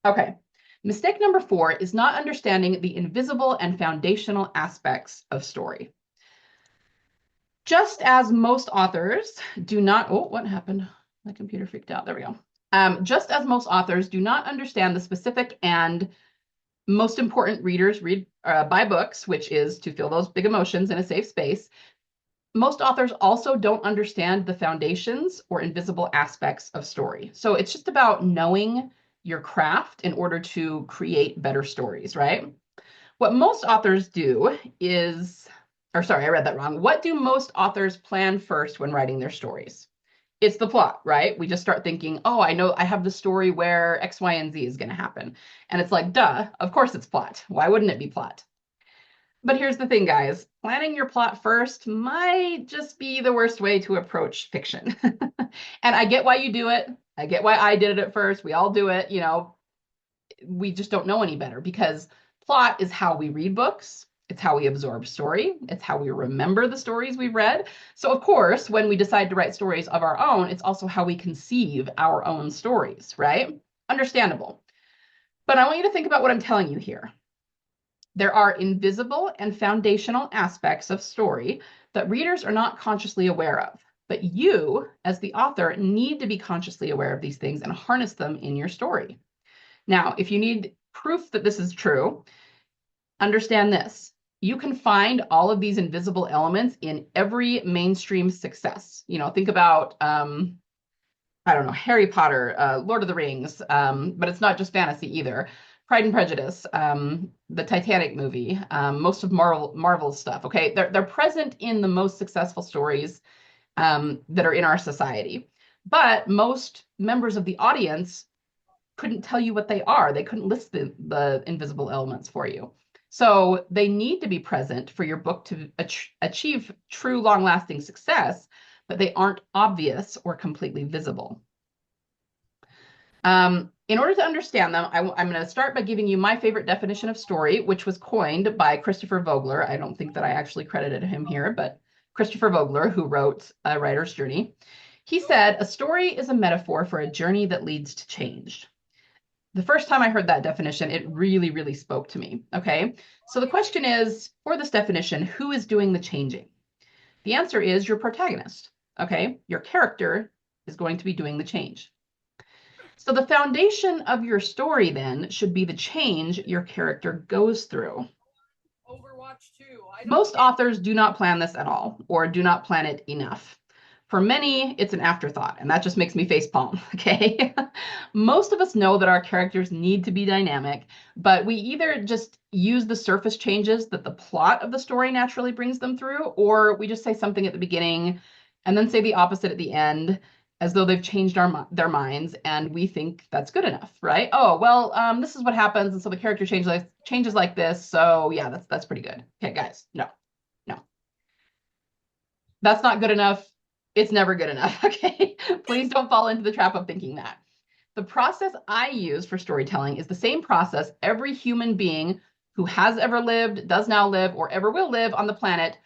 Okay. Mistake number 4 is not understanding the invisible and foundational aspects of story. Just as most authors do not, oh, what happened? My computer freaked out. There we go. Just as most authors do not understand the specific and most important readers buy books, which is to feel those big emotions in a safe space. Most authors also don't understand the foundations or invisible aspects of story. So it's just about knowing your craft in order to create better stories, right? What most authors do is, or sorry, I read that wrong. What do most authors plan first when writing their stories? It's the plot, right? We just start thinking, oh, I know I have the story where X, Y, and Z is going to happen. And it's like, duh, of course it's plot. Why wouldn't it be plot? But here's the thing, guys. Planning your plot first might just be the worst way to approach fiction. And I get why you do it. I get why I did it at first. We all do it. We just don't know any better because plot is how we read books. It's how we absorb story. It's how we remember the stories we've read. So, of course, when we decide to write stories of our own, it's also how we conceive our own stories, right? Understandable. But I want you to think about what I'm telling you here. There are invisible and foundational aspects of story that readers are not consciously aware of. But you, as the author, need to be consciously aware of these things and harness them in your story. Now, if you need proof that this is true, understand this. You can find all of these invisible elements in every mainstream success. Think about, I don't know, Harry Potter, Lord of the Rings, but it's not just fantasy either. Pride and Prejudice, the Titanic movie, most of Marvel's stuff, okay? They're present in the most successful stories that are in our society. But most members of the audience couldn't tell you what they are. They couldn't list the invisible elements for you. So they need to be present for your book to achieve true long-lasting success, but they aren't obvious or completely visible. In order to understand them, I'm going to start by giving you my favorite definition of story, which was coined by Christopher Vogler. I don't think that I actually credited him here, but Christopher Vogler, who wrote A Writer's Journey. He said, a story is a metaphor for a journey that leads to change. The first time I heard that definition, it really, really spoke to me, okay? So the question is, for this definition, who is doing the changing? The answer is your protagonist, okay? Your character is going to be doing the change. So the foundation of your story then should be the change your character goes through. Overwatch 2. Most authors do not plan this at all, or do not plan it enough. For many, it's an afterthought, and that just makes me facepalm, okay? Most of us know that our characters need to be dynamic, but we either just use the surface changes that the plot of the story naturally brings them through, or we just say something at the beginning and then say the opposite at the end, as though they've changed their minds, and we think that's good enough, right? Oh, well, this is what happens, and so the character changes like this, so yeah, that's pretty good. Okay, guys, no. That's not good enough. It's never good enough, okay? Please don't fall into the trap of thinking that. The process I use for storytelling is the same process every human being who has ever lived, does now live, or ever will live on the planet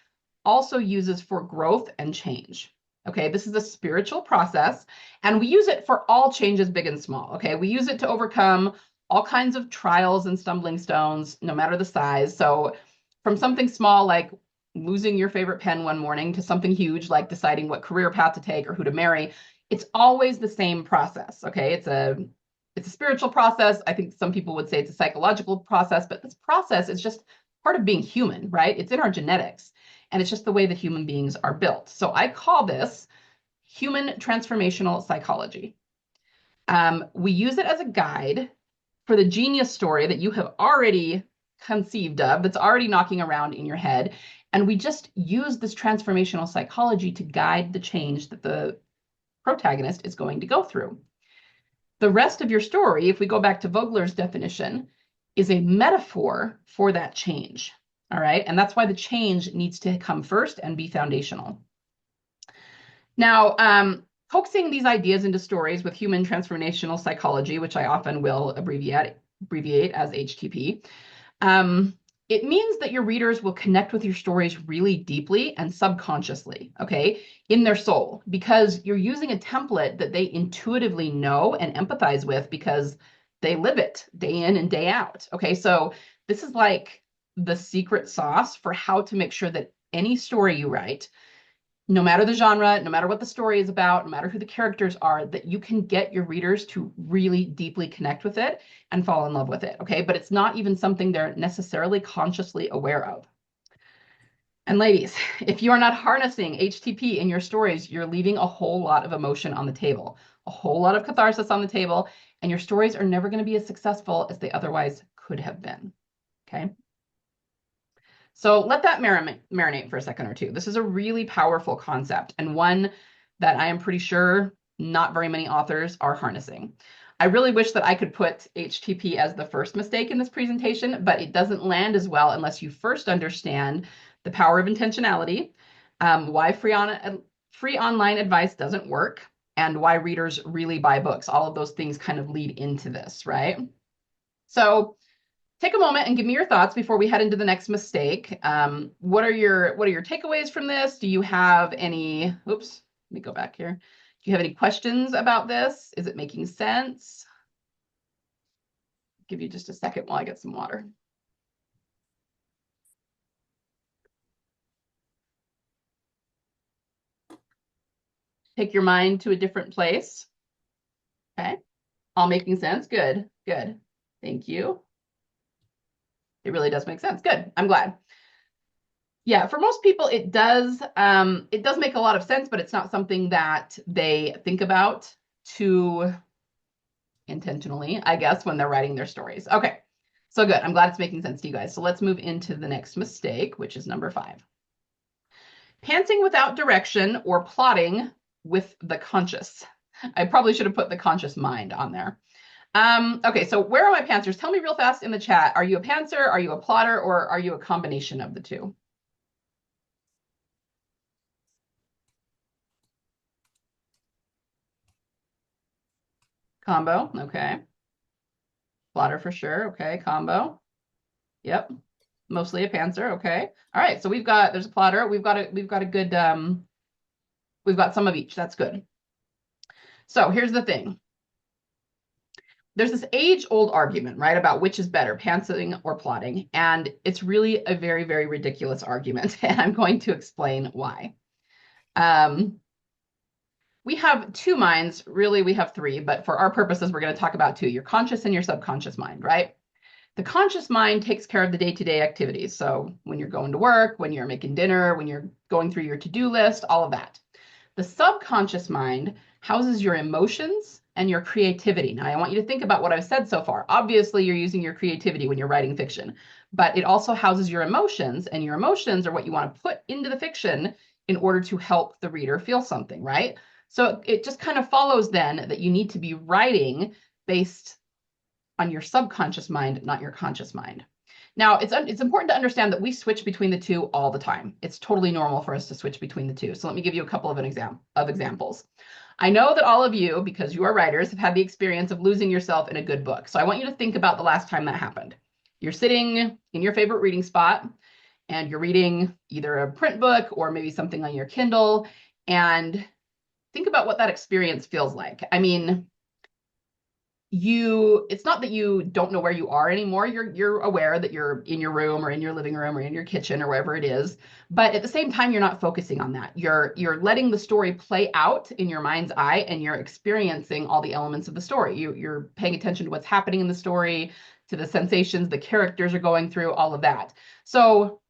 also uses for growth and change. Okay, this is a spiritual process, and we use it for all changes, big and small. Okay, we use it to overcome all kinds of trials and stumbling stones, no matter the size. So, from something small like losing your favorite pen one morning to something huge like deciding what career path to take or who to marry, it's always the same process. Okay, it's a spiritual process. I think some people would say it's a psychological process, but this process is just part of being human, right? It's in our genetics, and it's just the way that human beings are built. So I call this human transformational psychology. We use it as a guide for the genius story that you have already conceived of, that's already knocking around in your head. And we just use this transformational psychology to guide the change that the protagonist is going to go through. The rest of your story, if we go back to Vogler's definition, is a metaphor for that change. All right. And that's why the change needs to come first and be foundational. Now, coaxing these ideas into stories with human transformational psychology, which I often will abbreviate as HTP, it means that your readers will connect with your stories really deeply and subconsciously, okay, in their soul, because you're using a template that they intuitively know and empathize with because They live it day in and day out. Okay, so this is like the secret sauce for how to make sure that any story you write, no matter the genre, no matter what the story is about, no matter who the characters are, that you can get your readers to really deeply connect with it and fall in love with it. Okay, but it's not even something they're necessarily consciously aware of. And ladies, if you are not harnessing HTP in your stories, you're leaving a whole lot of emotion on the table, a whole lot of catharsis on the table, and your stories are never going to be as successful as they otherwise could have been. Okay. So let that marinate for a second or two. This is a really powerful concept and one that I am pretty sure not very many authors are harnessing. I really wish that I could put HTP as the first mistake in this presentation, but it doesn't land as well unless you first understand the power of intentionality, why free online advice doesn't work, and why readers really buy books. All of those things kind of lead into this, right? So take a moment and give me your thoughts before we head into the next mistake. What are your takeaways from this? Do you have any, oops, let me go back here. Do you have any questions about this? Is it making sense? I'll give you just a second while I get some water. Take your mind to a different place. Okay, all making sense. Good, good. Thank you. It really does make sense. Good, I'm glad. Yeah, for most people, it does make a lot of sense, but it's not something that they think about too intentionally, I guess, when they're writing their stories. Okay, so good. I'm glad it's making sense to you guys. So let's move into the next mistake, which is number 5. Pantsing without direction or plotting with the conscious. I probably should have put the conscious mind on there. Okay, so where are my pantsers? Tell me real fast in the chat. Are you a pantser? Are you a plotter? Or are you a combination of the two? Combo, okay. Plotter for sure, okay. Combo, yep. Mostly a pantser, okay. All right, so there's a plotter. We've got a good, we've got some of each. That's good. So here's the thing. There's this age-old argument, right, about which is better, pantsing or plotting, and it's really a very, very ridiculous argument, and I'm going to explain why. We have 2 minds, really we have 3, but for our purposes, we're going to talk about 2, your conscious and your subconscious mind, right? The conscious mind takes care of the day-to-day activities. So when you're going to work, when you're making dinner, when you're going through your to-do list, all of that. The subconscious mind houses your emotions and your creativity. Now, I want you to think about what I've said so far. Obviously, you're using your creativity when you're writing fiction, but it also houses your emotions, and your emotions are what you want to put into the fiction in order to help the reader feel something, right? So it just kind of follows then that you need to be writing based on your subconscious mind, not your conscious mind. Now, it's important to understand that we switch between the two all the time. It's totally normal for us to switch between the two. So let me give you a couple of examples. I know that all of you, because you are writers, have had the experience of losing yourself in a good book. So I want you to think about the last time that happened. You're sitting in your favorite reading spot, and you're reading either a print book or maybe something on your Kindle, and think about what that experience feels like. I mean, it's not that you don't know where you are anymore. You're aware that you're in your room or in your living room or in your kitchen or wherever it is, but at the same time, you're not focusing on that. You're letting the story play out in your mind's eye, and you're experiencing all the elements of the story. You're paying attention to what's happening in the story, to the sensations the characters are going through, all of that. So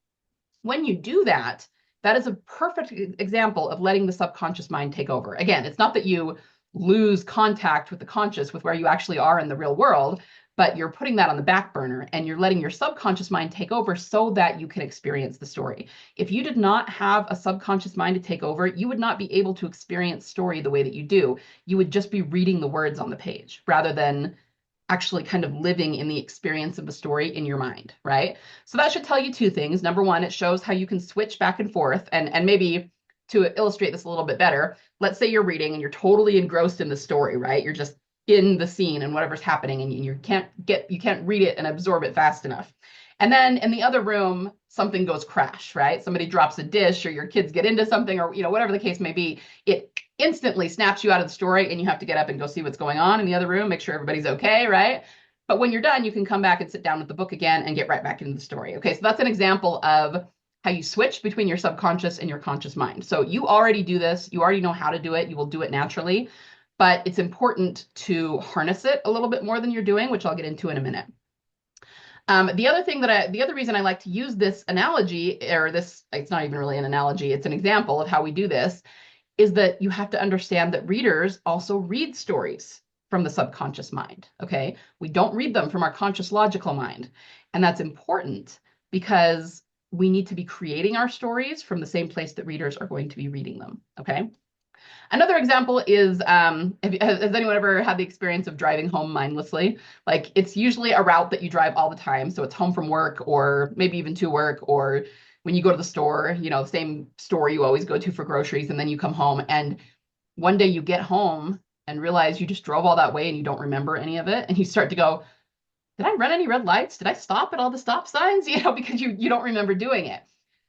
when you do that, that is a perfect example of letting the subconscious mind take over. Again, it's not that you lose contact with the conscious, with where you actually are in the real world, but you're putting that on the back burner and you're letting your subconscious mind take over so that you can experience the story. If you did not have a subconscious mind to take over, you would not be able to experience story the way that you do. You would just be reading the words on the page rather than actually kind of living in the experience of the story in your mind, right? So that should tell you 2 things. Number 1, it shows how you can switch back and forth, and maybe to illustrate this a little bit better, let's say you're reading and you're totally engrossed in the story, right? You're just in the scene and whatever's happening, and you can't read it and absorb it fast enough. And then in the other room, something goes crash, right? Somebody drops a dish, or your kids get into something, or whatever the case may be. It instantly snaps you out of the story, and you have to get up and go see what's going on in the other room, make sure everybody's okay, right? But when you're done, you can come back and sit down with the book again and get right back into the story. Okay, so that's an example of how you switch between your subconscious and your conscious mind. So you already do this. You already know how to do it. You will do it naturally. But it's important to harness it a little bit more than you're doing, which I'll get into in a minute. The other reason I like to use this analogy, or this, it's not even really an analogy, it's an example of how we do this, is that you have to understand that readers also read stories from the subconscious mind. Okay. We don't read them from our conscious logical mind. And that's important because we need to be creating our stories from the same place that readers are going to be reading them. Okay. Another example is, has anyone ever had the experience of driving home mindlessly? Like it's usually a route that you drive all the time. So it's home from work or maybe even to work, or when you go to the store, the same store you always go to for groceries, and then you come home and one day you get home and realize you just drove all that way and you don't remember any of it. And you start to go, did I run any red lights? Did I stop at all the stop signs? Because you don't remember doing it.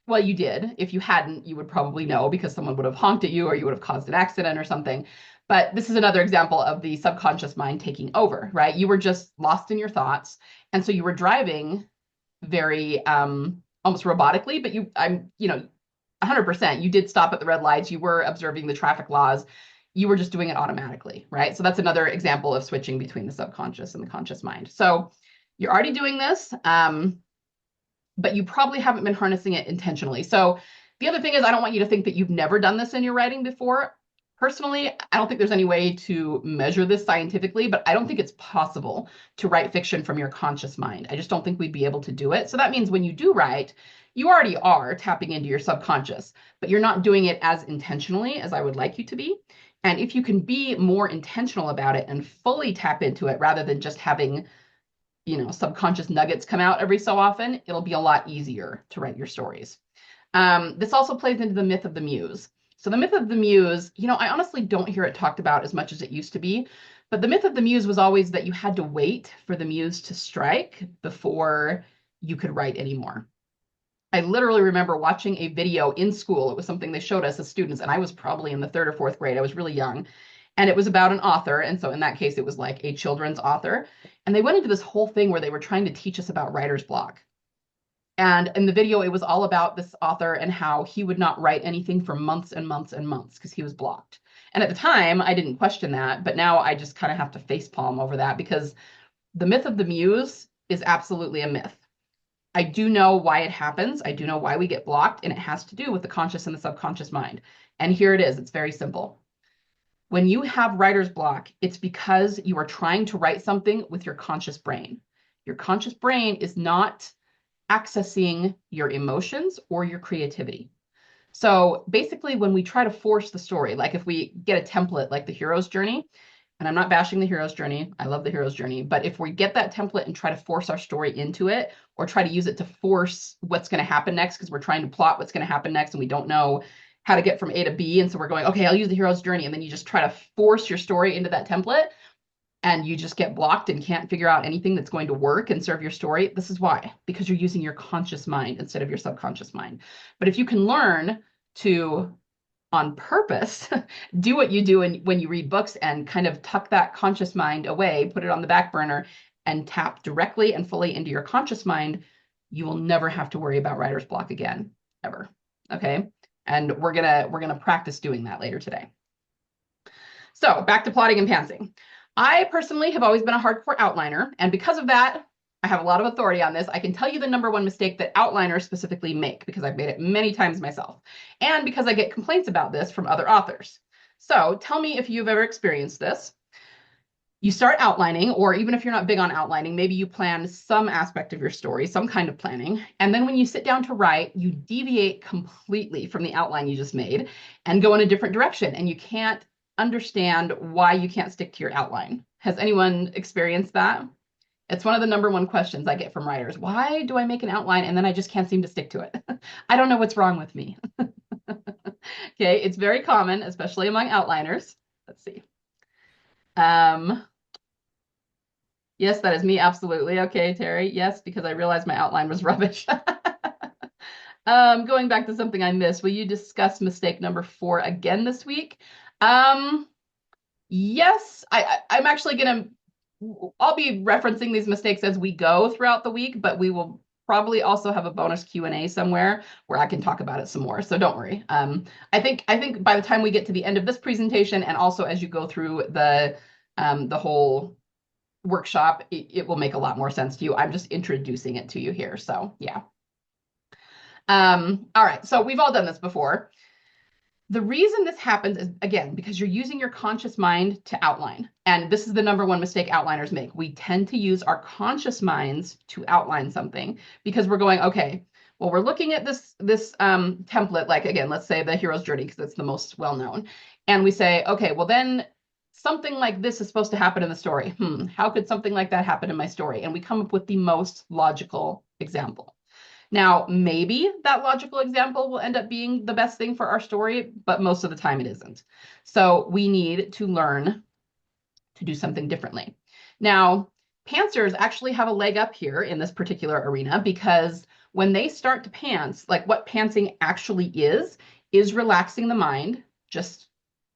Well, you did. If you hadn't, you would probably know because someone would have honked at you or you would have caused an accident or something. But this is another example of the subconscious mind taking over, right? You were just lost in your thoughts. And so you were driving very almost robotically, but 100%, you did stop at the red lights. You were observing the traffic laws. You were just doing it automatically, right? So that's another example of switching between the subconscious and the conscious mind. So you're already doing this. But you probably haven't been harnessing it intentionally. So the other thing is, I don't want you to think that you've never done this in your writing before. Personally, I don't think there's any way to measure this scientifically, but I don't think it's possible to write fiction from your conscious mind. I just don't think we'd be able to do it. So that means when you do write, you already are tapping into your subconscious, but you're not doing it as intentionally as I would like you to be. And if you can be more intentional about it and fully tap into it rather than just having subconscious nuggets come out every so often, it'll be a lot easier to write your stories. This also plays into the myth of the muse. So the myth of the muse, I honestly don't hear it talked about as much as it used to be, but the myth of the muse was always that you had to wait for the muse to strike before you could write anymore. I literally remember watching a video in school. It was something they showed us as students, and I was probably in the 3rd or 4th grade. I was really young. And it was about an author. And so in that case, it was like a children's author. And they went into this whole thing where they were trying to teach us about writer's block. And in the video, it was all about this author and how he would not write anything for months and months and months because he was blocked. And at the time, I didn't question that. But now I just kind of have to facepalm over that because the myth of the muse is absolutely a myth. I do know why it happens. I do know why we get blocked. And it has to do with the conscious and the subconscious mind. And here it is. It's very simple. When you have writer's block, it's because you are trying to write something with your conscious brain. Your conscious brain is not accessing your emotions or your creativity. So basically, when we try to force the story, like if we get a template like the hero's journey, and I'm not bashing the hero's journey, I love the hero's journey, but if we get that template and try to force our story into it, or try to use it to force what's going to happen next, because we're trying to plot what's going to happen next and we don't know how to get from A to B. And so we're going, okay, I'll use the hero's journey. And then you just try to force your story into that template and you just get blocked and can't figure out anything that's going to work and serve your story. This is why, because you're using your conscious mind instead of your subconscious mind. But if you can learn to, on purpose, do what you do when you read books and kind of tuck that conscious mind away, put it on the back burner and tap directly and fully into your conscious mind, you will never have to worry about writer's block again, ever. Okay. And we're gonna practice doing that later today. So back to plotting and pantsing. I personally have always been a hardcore outliner, and because of that, I have a lot of authority on this. I can tell you the #1 mistake that outliners specifically make because I've made it many times myself, and because I get complaints about this from other authors. So tell me if you've ever experienced this. You start outlining, or even if you're not big on outlining, maybe you plan some aspect of your story, some kind of planning. And then when you sit down to write, you deviate completely from the outline you just made and go in a different direction. And you can't understand why you can't stick to your outline. Has anyone experienced that? It's one of the #1 questions I get from writers. Why do I make an outline and then I just can't seem to stick to it? I don't know what's wrong with me. Okay, it's very common, especially among outliners. Let's see. Yes, that is me. Absolutely. Okay, Terry. Yes, because I realized my outline was rubbish. Going back to something I missed, will you discuss mistake #4 again this week? Yes, I'm actually going to I'll be referencing these mistakes as we go throughout the week, but we will probably also have a bonus Q&A somewhere where I can talk about it some more. So don't worry. I think by the time we get to the end of this presentation, and also as you go through the whole workshop, it will make a lot more sense to you. I'm just introducing it to you here. So yeah. All right. So we've all done this before. The reason this happens is, again, because you're using your conscious mind to outline. And this is the number one mistake outliners make. We tend to use our conscious minds to outline something because we're going, okay, well, we're looking at this template, like, again, let's say the hero's journey, because it's the most well-known. And we say, okay, well, then something like this is supposed to happen in the story. How could something like that happen in my story? And we come up with the most logical example. Now, maybe that logical example will end up being the best thing for our story, but most of the time it isn't. So we need to learn to do something differently. Now, pantsers actually have a leg up here in this particular arena because when they start to pants, like what pantsing actually is relaxing the mind, just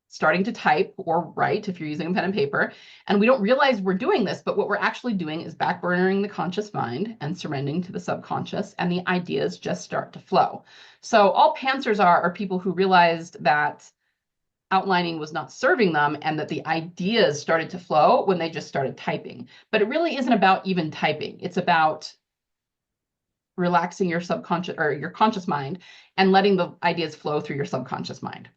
starting to type or write if you're using a pen and paper. And we don't realize we're doing this, but what we're actually doing is backburnering the conscious mind and surrendering to the subconscious, and the ideas just start to flow. So all pantsers are people who realized that outlining was not serving them and that the ideas started to flow when they just started typing. But it really isn't about even typing. It's about relaxing your subconscious or your conscious mind and letting the ideas flow through your subconscious mind.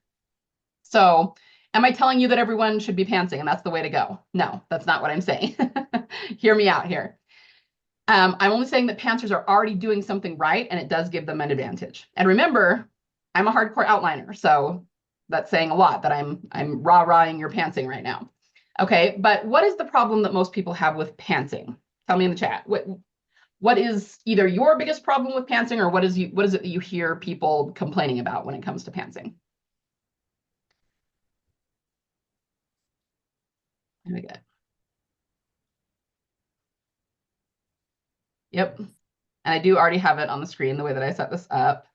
So am I telling you that everyone should be pantsing and that's the way to go? No, that's not what I'm saying. Hear me out here. I'm only saying that pantsers are already doing something right and it does give them an advantage. And remember, I'm a hardcore outliner, so that's saying a lot that I'm rah-rahing your pantsing right now. Okay, but what is the problem that most people have with pantsing? Tell me in the chat. What is either your biggest problem with pantsing, or what is it that you hear people complaining about when it comes to pantsing? Here we go. Yep. And I do already have it on the screen the way that I set this up.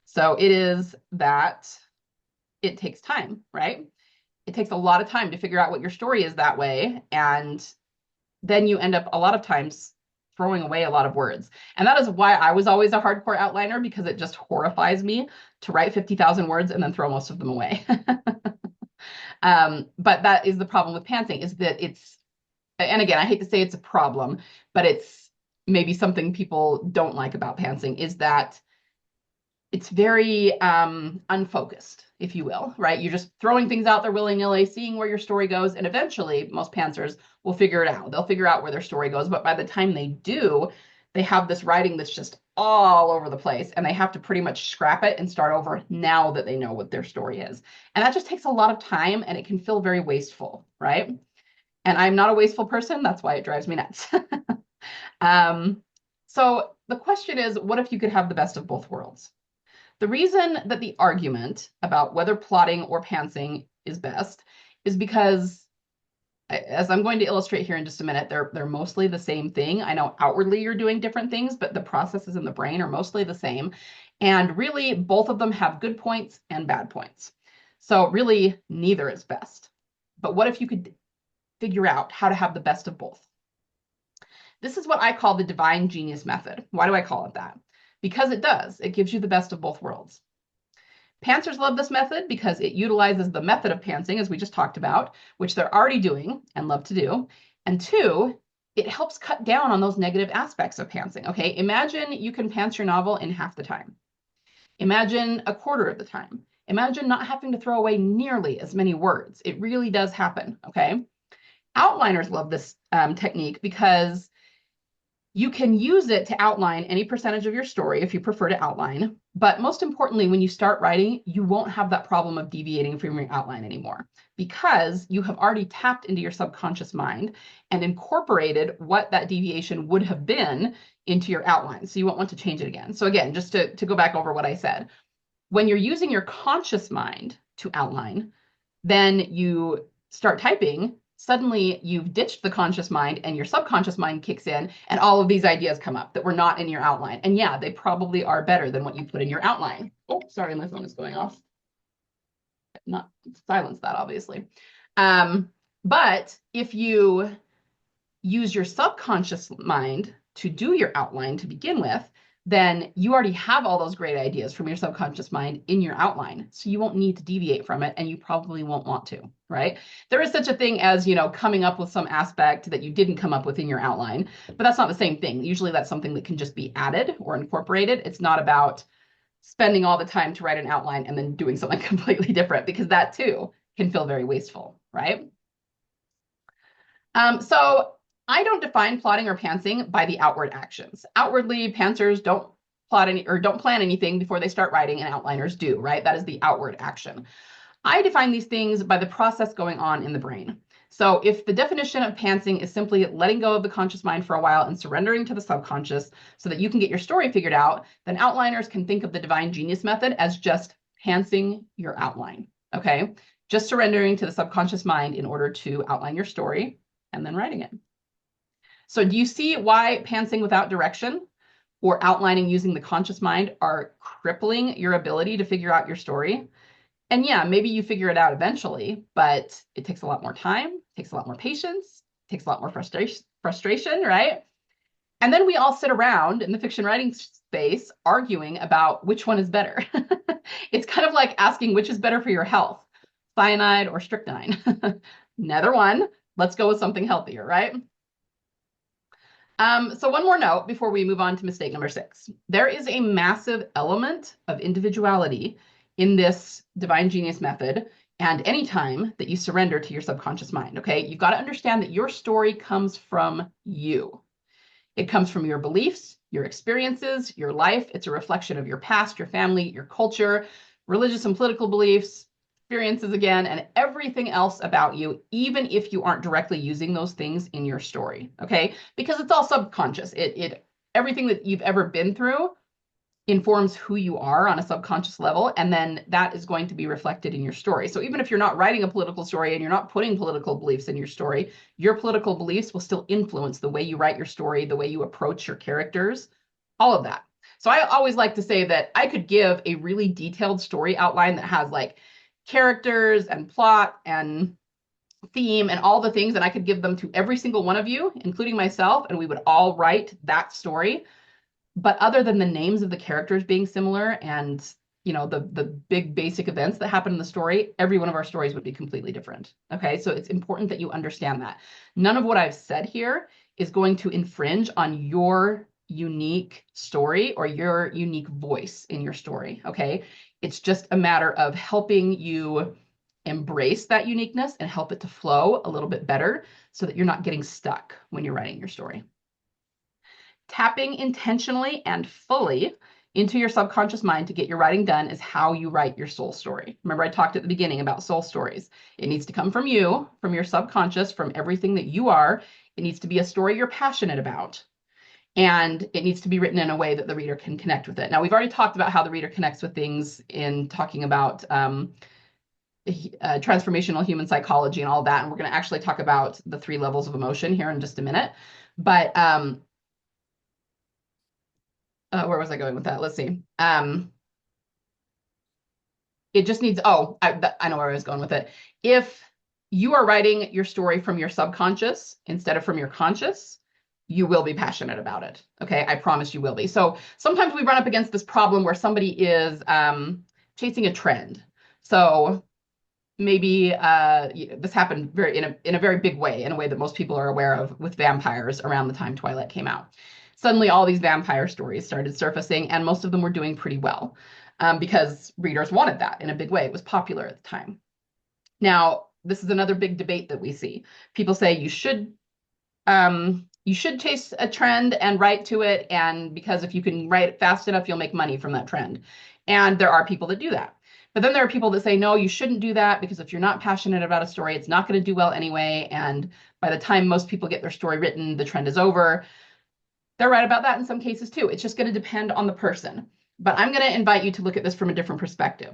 So it is that it takes time, right? It takes a lot of time to figure out what your story is that way. And then you end up a lot of times throwing away a lot of words. And that is why I was always a hardcore outliner, because it just horrifies me to write 50,000 words and then throw most of them away. But that is the problem with pantsing, is that it's, and again, I hate to say it's a problem, but it's maybe something people don't like about pantsing, is that it's very unfocused, if you will, right? You're just throwing things out there willy-nilly, seeing where your story goes, and eventually most pantsers will figure it out. They'll figure out where their story goes, but by the time they do, they have this writing that's just all over the place, and they have to pretty much scrap it and start over now that they know what their story is. And that just takes a lot of time, and it can feel very wasteful, right? And I'm not a wasteful person. That's why it drives me nuts. So the question is, what if you could have the best of both worlds? The reason that the argument about whether plotting or pantsing is best is because, as I'm going to illustrate here in just a minute, they're mostly the same thing. I know outwardly you're doing different things, but the processes in the brain are mostly the same. And really, both of them have good points and bad points. So really, neither is best. But what if you could figure out how to have the best of both? This is what I call the divine genius method. Why do I call it that? Because it does. It gives you the best of both worlds. Pantsers love this method because it utilizes the method of pantsing, as we just talked about, which they're already doing and love to do. And two, it helps cut down on those negative aspects of pantsing. Okay, imagine you can pants your novel in half the time. Imagine a quarter of the time. Imagine not having to throw away nearly as many words. It really does happen, okay? Outliners love this technique because you can use it to outline any percentage of your story if you prefer to outline. But most importantly, when you start writing, you won't have that problem of deviating from your outline anymore, because you have already tapped into your subconscious mind and incorporated what that deviation would have been into your outline. So you won't want to change it again. So again, just to go back over what I said, when you're using your conscious mind to outline, then you start typing, suddenly you've ditched the conscious mind and your subconscious mind kicks in, and all of these ideas come up that were not in your outline. And yeah, they probably are better than what you put in your outline. Oh, sorry, my phone is going off. Not silence that, obviously. But if you use your subconscious mind to do your outline to begin with, then you already have all those great ideas from your subconscious mind in your outline. So you won't need to deviate from it, and you probably won't want to, right? There is such a thing as, coming up with some aspect that you didn't come up with in your outline, but that's not the same thing. Usually that's something that can just be added or incorporated. It's not about spending all the time to write an outline and then doing something completely different, because that too can feel very wasteful, right? So I don't define plotting or pantsing by the outward actions. Outwardly, pantsers don't plot any or don't plan anything before they start writing, and outliners do, right? That is the outward action. I define these things by the process going on in the brain. So if the definition of pantsing is simply letting go of the conscious mind for a while and surrendering to the subconscious so that you can get your story figured out, then outliners can think of the divine genius method as just pantsing your outline, okay? Just surrendering to the subconscious mind in order to outline your story and then writing it. So do you see why pantsing without direction or outlining using the conscious mind are crippling your ability to figure out your story? And yeah, maybe you figure it out eventually, but it takes a lot more time, takes a lot more patience, takes a lot more frustration, right? And then we all sit around in the fiction writing space arguing about which one is better. It's kind of like asking which is better for your health, cyanide or strychnine. Neither one. Let's go with something healthier, right? So one more note before we move on to mistake number 6. There is a massive element of individuality in this divine genius method, and anytime that you surrender to your subconscious mind, okay? You've got to understand that your story comes from you. It comes from your beliefs, your experiences, your life. It's a reflection of your past, your family, your culture, religious and political beliefs, experiences again, and everything else about you, even if you aren't directly using those things in your story, okay? Because it's all subconscious. Everything that you've ever been through informs who you are on a subconscious level, and then that is going to be reflected in your story. So even if you're not writing a political story and you're not putting political beliefs in your story, your political beliefs will still influence the way you write your story, the way you approach your characters, all of that. So I always like to say that I could give a really detailed story outline that has like characters and plot and theme and all the things, and I could give them to every single one of you, including myself, and we would all write that story. But other than the names of the characters being similar and the big basic events that happen in the story, every one of our stories would be completely different. Okay, so it's important that you understand that. None of what I've said here is going to infringe on your unique story or your unique voice in your story. Okay, it's just a matter of helping you embrace that uniqueness and help it to flow a little bit better so that you're not getting stuck when you're writing your story. Tapping intentionally and fully into your subconscious mind to get your writing done is how you write your soul story. Remember, I talked at the beginning about soul stories. It needs to come from you, from your subconscious, from everything that you are. It needs to be a story you're passionate about. And it needs to be written in a way that the reader can connect with it. Now, we've already talked about how the reader connects with things in talking about transformational human psychology and all that. And we're going to actually talk about the 3 levels of emotion here in just a minute. But where was I going with that? Let's see. It just needs, I know where I was going with it. If you are writing your story from your subconscious instead of from your conscious, you will be passionate about it. Okay, I promise you will be. So sometimes we run up against this problem where somebody is chasing a trend. So maybe this happened in a very big way, in a way that most people are aware of, with vampires around the time Twilight came out. Suddenly all these vampire stories started surfacing, and most of them were doing pretty well because readers wanted that in a big way. It was popular at the time. Now, this is another big debate that we see. People say you should chase a trend and write to it, and because if you can write it fast enough, you'll make money from that trend. And there are people that do that. But then there are people that say, no, you shouldn't do that, because if you're not passionate about a story, it's not going to do well anyway. And by the time most people get their story written, the trend is over. They're right about that in some cases too. It's just going to depend on the person. But I'm going to invite you to look at this from a different perspective.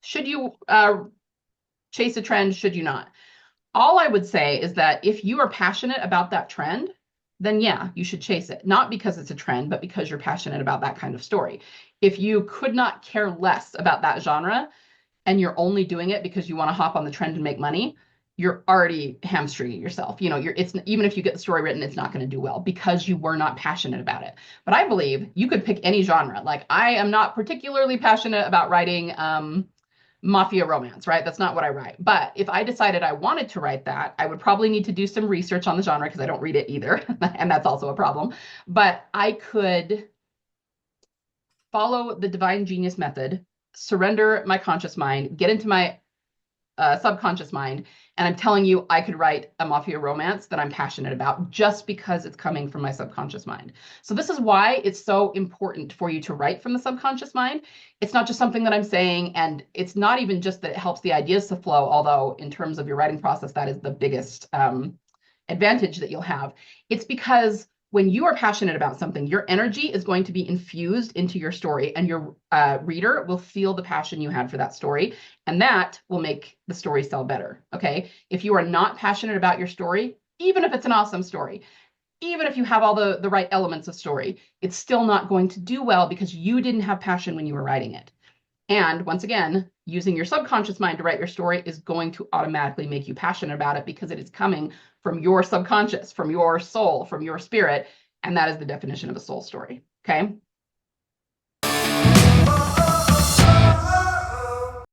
Should you chase a trend? Should you not? All I would say is that if you are passionate about that trend, then yeah, you should chase it. Not because it's a trend, but because you're passionate about that kind of story. If you could not care less about that genre and you're only doing it because you want to hop on the trend and make money, you're already hamstringing yourself. It's even if you get the story written, it's not going to do well because you were not passionate about it. But I believe you could pick any genre. Like I am not particularly passionate about writing mafia romance, right? That's not what I write. But if I decided I wanted to write that, I would probably need to do some research on the genre because I don't read it either. And that's also a problem. But I could follow the divine genius method, surrender my conscious mind, get into my subconscious mind. And I'm telling you, I could write a mafia romance that I'm passionate about just because it's coming from my subconscious mind. So this is why it's so important for you to write from the subconscious mind. It's not just something that I'm saying, and it's not even just that it helps the ideas to flow, although in terms of your writing process, that is the biggest advantage that you'll have. It's because when you are passionate about something, your energy is going to be infused into your story, and your reader will feel the passion you had for that story, and that will make the story sell better. Okay. If you are not passionate about your story, even if it's an awesome story, even if you have all the right elements of story, it's still not going to do well because you didn't have passion when you were writing it. And once again, using your subconscious mind to write your story is going to automatically make you passionate about it because it is coming from your subconscious, from your soul, from your spirit. And that is the definition of a soul story. Okay.